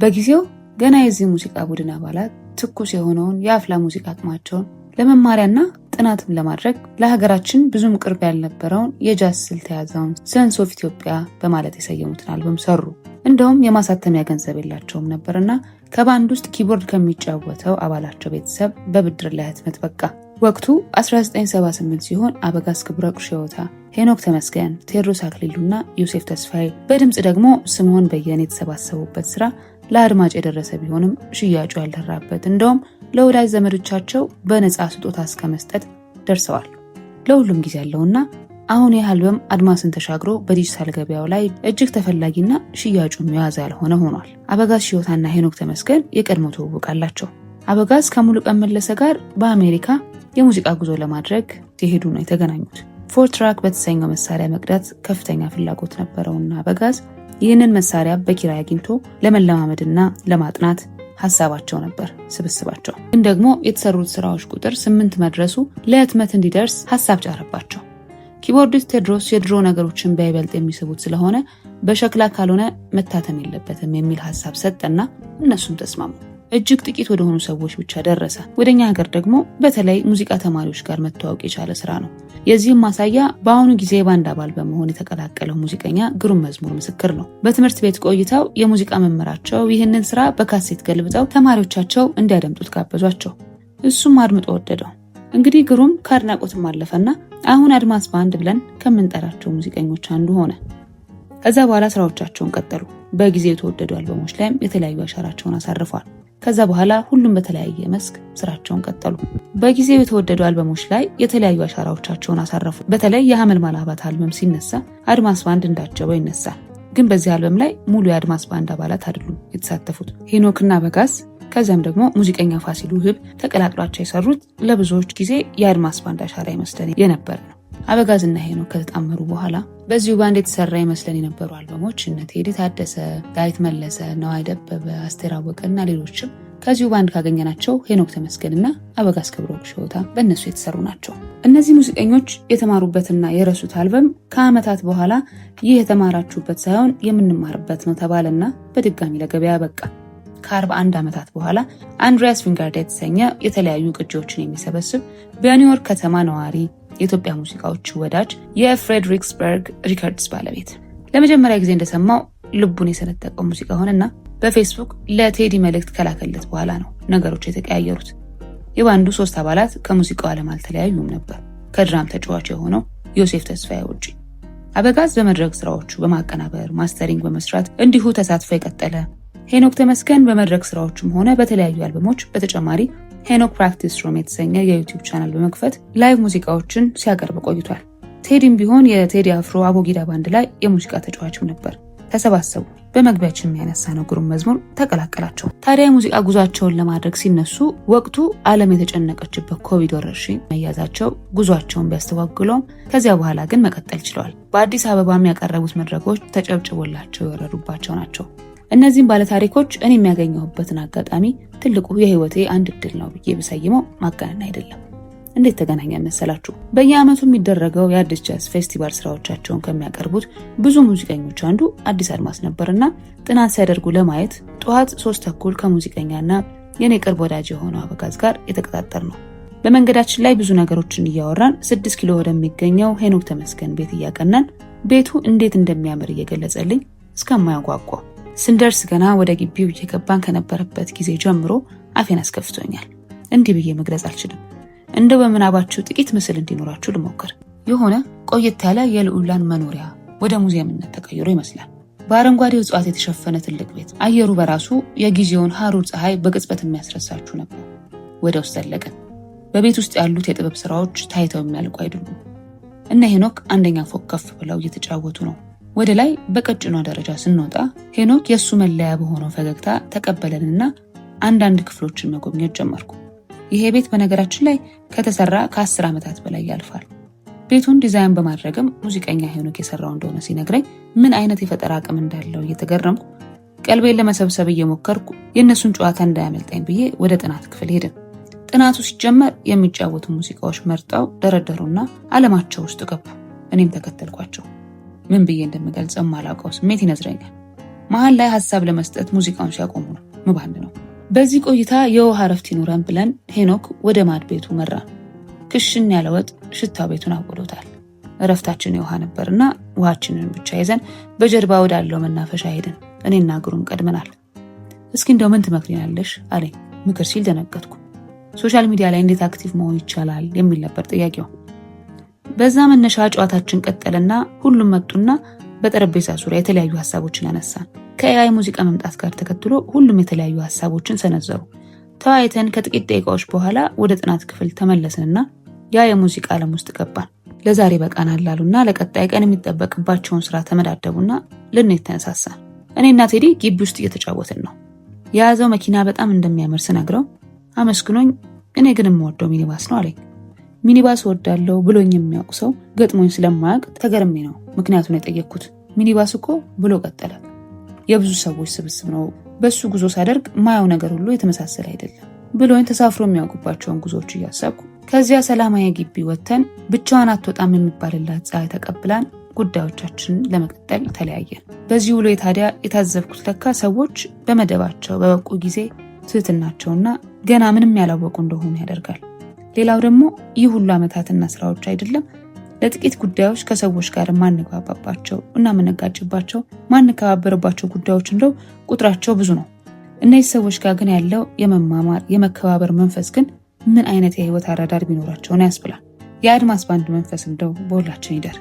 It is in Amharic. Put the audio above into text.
በጊዜው ገና የዚህ ሙዚቃ ቡድን አባላት ትኩስ የሆነውን የአፍላ ሙዚቃ አቅማቸውን ለመማሪያና ጥናትም ለማድረግ ለሀገራችን ብዙም ቅርብ ያልነበረውን የጃዝ ስልት የያዘውን ሰንስ ኦፍ ኢትዮጵያ በማለት የሰየሙትን አልበም ሰሩ። እንደውም የማሳተሚያ ገንዘብ የላቸውም ነበርና ከባንድ ውስጥ ኪቦርድ ከሚጫወተው አባላቸው ቤተሰብ በብድር ላይ ህትመት በቃ። ወቅቱ 1978 ሲሆን አበጋዝ ክብረ ቁሽዮታ፣ ሄኖክ ተመስገን፣ ቴዎድሮስ አክሊሉና ዮሴፍ ተስፋዬ በድምጽ ደግሞ ስምዖን በየነ የተሰባሰቡበት ስራ ለአድማጭ የደረሰ ቢሆንም ሽያጩ ያልደራበት፣ እንደውም ለወዳጅ ዘመዶቻቸው በነፃ ስጦታ እስከ መስጠት ደርሰዋል። ለሁሉም ጊዜ ያለውና አሁን ይህ አልበም አድማስን ተሻግሮ በዲጂታል ገበያው ላይ እጅግ ተፈላጊና ሽያጩም የዋዛ ያልሆነ ሆኗል። አበጋዝ ሽዮታና ሄኖክ ተመስገን የቀድሞ ትውውቅ አላቸው። አበጋዝ ከሙሉቀን መለሰ ጋር በአሜሪካ የሙዚቃ ጉዞ ለማድረግ ሲሄዱ ነው የተገናኙት። ፎር ትራክ በተሰኘው መሳሪያ መቅዳት ከፍተኛ ፍላጎት ነበረውና አበጋዝ ይህንን መሳሪያ በኪራይ አግኝቶ ለመለማመድና ለማጥናት ሐሳባቸው ነበር ስብስባቸው። ግን ደግሞ የተሰሩት ስራዎች ቁጥር 8 መድረሱ ለህትመት እንዲደርስ ሐሳብ ጫረባቸው። ኪቦርዲስት ቴዎድሮስ የድሮ ነገሮችን በይበልጥ የሚስቡት ስለሆነ በሸክላ ካልሆነ መታተም የለበትም የሚል ሐሳብ ሰጠና እነሱም ተስማሙ። እጅግ ጥቂት ወደሆኑ ሰዎች ብቻ ደረሰ። ወደኛ ሀገር ደግሞ በተለይ ሙዚቃ ተማሪዎች ጋር መተዋወቅ የቻለ ስራ ነው። የዚህም ማሳያ በአሁኑ ጊዜ የባንድ አባል በመሆን የተቀላቀለው ሙዚቀኛ ግሩም መዝሙር ምስክር ነው። በትምህርት ቤት ቆይታው የሙዚቃ መምህራቸው ይህንን ስራ በካሴት ገልብጠው ተማሪዎቻቸው እንዲያደምጡት ጋበዟቸው። እሱም አድምጦ ወደደው። እንግዲህ ግሩም ከአድናቆትም አለፈና አሁን አድማስ ባንድ ብለን ከምንጠራቸው ሙዚቀኞች አንዱ ሆነ። ከዛ በኋላ ስራዎቻቸውን ቀጠሉ። በጊዜው የተወደዱ አልበሞች ላይም የተለያዩ አሻራቸውን አሳርፈዋል። ከዛ በኋላ ሁሉም በተለያየ መስክ ስራቸውን ቀጠሉ። በጊዜው የተወደዱ አልበሞች ላይ የተለያዩ አሻራዎቻቸውን አሳረፉ። በተለይ የሐመልማል አባት አልበም ሲነሳ አድማስ ባንድ እንዳጀበው ይነሳል። ግን በዚህ አልበም ላይ ሙሉ የአድማስ ባንድ አባላት አይደሉም የተሳተፉት። ሄኖክና አበጋዝ ከዚያም ደግሞ ሙዚቀኛ ፋሲል ውህብ ተቀላቅሏቸው የሰሩት ለብዙዎች ጊዜ የአድማስ ባንድ አሻራ ይመስለን የነበረ ነው። አበጋዝና ሄኖክ ከተጣመሩ በኋላ በዚሁ ባንድ የተሰራ ይመስለን የነበሩ አልበሞች እነ ቴዲ ታደሰ፣ ዳዊት መለሰ፣ ነዋይ ደበበ፣ አስቴር አወቀና ሌሎችም ከዚሁ ባንድ ካገኘናቸው ሄኖክ ተመስገንና አበጋዝ ክብረ ቁሽዮታ በእነሱ የተሰሩ ናቸው። እነዚህ ሙዚቀኞች የተማሩበትና የረሱት አልበም ከዓመታት በኋላ ይህ የተማራችሁበት ሳይሆን የምንማርበት ነው ተባለና በድጋሚ ለገበያ በቃ። ከ41 ዓመታት በኋላ አንድሪያስ ቪንጋርድ የተሰኘ የተለያዩ ቅጂዎችን የሚሰበስብ በኒውዮርክ ከተማ ነዋሪ የኢትዮጵያ ሙዚቃዎች ወዳጅ የፍሬድሪክስበርግ ሪከርድስ ባለቤት ለመጀመሪያ ጊዜ እንደሰማው ልቡን የሰነጠቀው ሙዚቃ ሆነና በፌስቡክ ለቴዲ መልእክት ከላከለት በኋላ ነው ነገሮች የተቀያየሩት። የባንዱ 3 አባላት ከሙዚቃው ዓለም አልተለያዩም ነበር ከድራም ተጫዋች የሆነው ዮሴፍ ተስፋዬ ውጪ። አበጋዝ በመድረክ ስራዎቹ በማቀናበር ማስተሪንግ በመስራት እንዲሁ ተሳትፎ የቀጠለ። ሄኖክ ተመስገን በመድረክ ስራዎቹም ሆነ በተለያዩ አልበሞች በተጨማሪ ሄኖክ ፕራክቲስ ሩም የተሰኘ የዩቲዩብ ቻናል በመክፈት ላይቭ ሙዚቃዎችን ሲያቀርብ ቆይቷል። ቴዲም ቢሆን የቴዲ አፍሮ አቦጊዳ ባንድ ላይ የሙዚቃ ተጫዋችም ነበር። ተሰባሰቡ። በመግቢያችን የሚያነሳ ነው ግሩም መዝሙር ተቀላቀላቸው። ታዲያ የሙዚቃ ጉዟቸውን ለማድረግ ሲነሱ ወቅቱ ዓለም የተጨነቀችበት ኮቪድ ወረርሽኝ መያዛቸው ጉዟቸውን ቢያስተጓጉለውም ከዚያ በኋላ ግን መቀጠል ችለዋል። በአዲስ አበባ የሚያቀረቡት መድረኮች ተጨብጭቦላቸው የወረዱባቸው ናቸው። እነዚህም ባለታሪኮች እኔ የሚያገኘሁበትን አጋጣሚ ትልቁ የህይወቴ አንድ እድል ነው ብዬ ብሰይመው ማጋነን አይደለም። እንዴት ተገናኘን መሰላችሁ? በየዓመቱ የሚደረገው የአዲስ ጃዝ ፌስቲቫል ስራዎቻቸውን ከሚያቀርቡት ብዙ ሙዚቀኞች አንዱ አዲስ አድማስ ነበርና ጥናት ሲያደርጉ ለማየት ጠዋት 3:30 ከሙዚቀኛና የኔ ቅርብ ወዳጅ የሆነው አበጋዝ ጋር የተቀጣጠር ነው። በመንገዳችን ላይ ብዙ ነገሮችን እያወራን 6 ኪሎ ወደሚገኘው ሄኖክ ተመስገን ቤት እያቀናን ቤቱ እንዴት እንደሚያምር እየገለጸልኝ እስከማያጓጓ ስንደርስ ገና ወደ ግቢው እየገባን ከነበረበት ጊዜ ጀምሮ አፌን አስከፍቶኛል። እንዲህ ብዬ መግለጽ አልችልም። እንደው በምናባችሁ ጥቂት ምስል እንዲኖራችሁ ልሞክር። የሆነ ቆየት ያለ የልዑላን መኖሪያ ወደ ሙዚየምነት ተቀይሮ ይመስላል። በአረንጓዴ እጽዋት የተሸፈነ ትልቅ ቤት፣ አየሩ በራሱ የጊዜውን ሐሩር ፀሐይ በቅጽበት የሚያስረሳችሁ ነበር። ወደ ውስጥ ዘለቅን። በቤት ውስጥ ያሉት የጥበብ ስራዎች ታይተው የሚያልቁ አይደሉም። እነ ሄኖክ አንደኛ ፎቅ ከፍ ብለው እየተጫወቱ ነው። ወደ ላይ በቀጭኗ ደረጃ ስንወጣ ሄኖክ የሱ መለያ በሆነው ፈገግታ ተቀበለንና አንዳንድ ክፍሎችን መጎብኘት ጀመርኩ። ይሄ ቤት በነገራችን ላይ ከተሰራ ከ10 ዓመታት በላይ ያልፋል። ቤቱን ዲዛይን በማድረግም ሙዚቀኛ ሄኖክ የሰራው እንደሆነ ሲነግረኝ ምን አይነት የፈጠራ አቅም እንዳለው እየተገረምኩ ቀልቤን ለመሰብሰብ እየሞከርኩ የእነሱን ጨዋታ እንዳያመልጠኝ ብዬ ወደ ጥናት ክፍል ሄድን። ጥናቱ ሲጀመር የሚጫወቱ ሙዚቃዎች መርጠው ደረደሩና ዓለማቸው ውስጥ ገቡ። እኔም ተከተልኳቸው። ምን ብዬ እንደምገልጸው ማላውቀው ስሜት ይነዝረኛል። መሃል ላይ ሀሳብ ለመስጠት ሙዚቃውን ሲያቆሙ ነው ምባንድ ነው። በዚህ ቆይታ የውሃ እረፍት ይኑረን ብለን ሄኖክ ወደ ማድ ቤቱ መራ። ክሽን ያለ ወጥ ሽታው ቤቱን አውዶታል። እረፍታችን የውሃ ነበርና ውሃችንን ብቻ ይዘን በጀርባ ወዳለው መናፈሻ ሄድን። እኔና ግሩም ቀድመናል። እስኪ እንደው ምን ትመክሪናለሽ አለኝ። ምክር ሲል ደነገጥኩ። ሶሻል ሚዲያ ላይ እንዴት አክቲቭ መሆን ይቻላል የሚል ነበር ጥያቄው። በዛ መነሻ ጨዋታችን ቀጠለና ሁሉም መጡና በጠረጴዛ ዙሪያ የተለያዩ ሀሳቦችን አነሳን። ከኤአይ ሙዚቃ መምጣት ጋር ተከትሎ ሁሉም የተለያዩ ሀሳቦችን ሰነዘሩ። ተወያይተን ከጥቂት ደቂቃዎች በኋላ ወደ ጥናት ክፍል ተመለስንና ያ የሙዚቃ ዓለም ውስጥ ገባን። ለዛሬ በቃናል አሉና ለቀጣይ ቀን የሚጠበቅባቸውን ስራ ተመዳደቡና ልንሄድ ተነሳሳን። እኔና ቴዲ ግቢ ውስጥ እየተጫወትን ነው። የያዘው መኪና በጣም እንደሚያምር ስነግረው አመስግኖኝ እኔ ግን የምወደው ሚኒባስ ነው አለኝ። ሚኒባስ ወዳለው ብሎኝ የሚያውቅ ሰው ገጥሞኝ ስለማያውቅ ተገርሜ ነው ምክንያቱን የጠየቅኩት። ሚኒባስ እኮ ብሎ ቀጠለ። የብዙ ሰዎች ስብስብ ነው። በሱ ጉዞ ሳደርግ ማየው ነገር ሁሉ የተመሳሰለ አይደለም ብሎኝ ተሳፍሮ የሚያውቁባቸውን ጉዞዎች እያሰብኩ ከዚያ ሰላማዊ ግቢ ወጥተን ብቻዋን አትወጣም የሚባልላት ፀሐይ ተቀብላን ጉዳዮቻችን ለመቀጠል ተለያየን። በዚህ ውሎ ታዲያ የታዘብኩት ለካ ሰዎች በመደባቸው በበቁ ጊዜ ትህትናቸውና ገና ምንም ያላወቁ እንደሆኑ ያደርጋል። ሌላው ደግሞ ይህ ሁሉ ዓመታትና ስራዎች አይደለም ለጥቂት ጉዳዮች ከሰዎች ጋር ማንግባባባቸው እና መነጋጭባቸው ማንከባበርባቸው ጉዳዮች እንደው ቁጥራቸው ብዙ ነው። እነዚህ ሰዎች ጋር ግን ያለው የመማማር የመከባበር መንፈስ ግን ምን አይነት የህይወት አራዳር ቢኖራቸው ነው ያስብላል። የአድማስ ባንድ መንፈስ እንደው በሁላችን ይደር።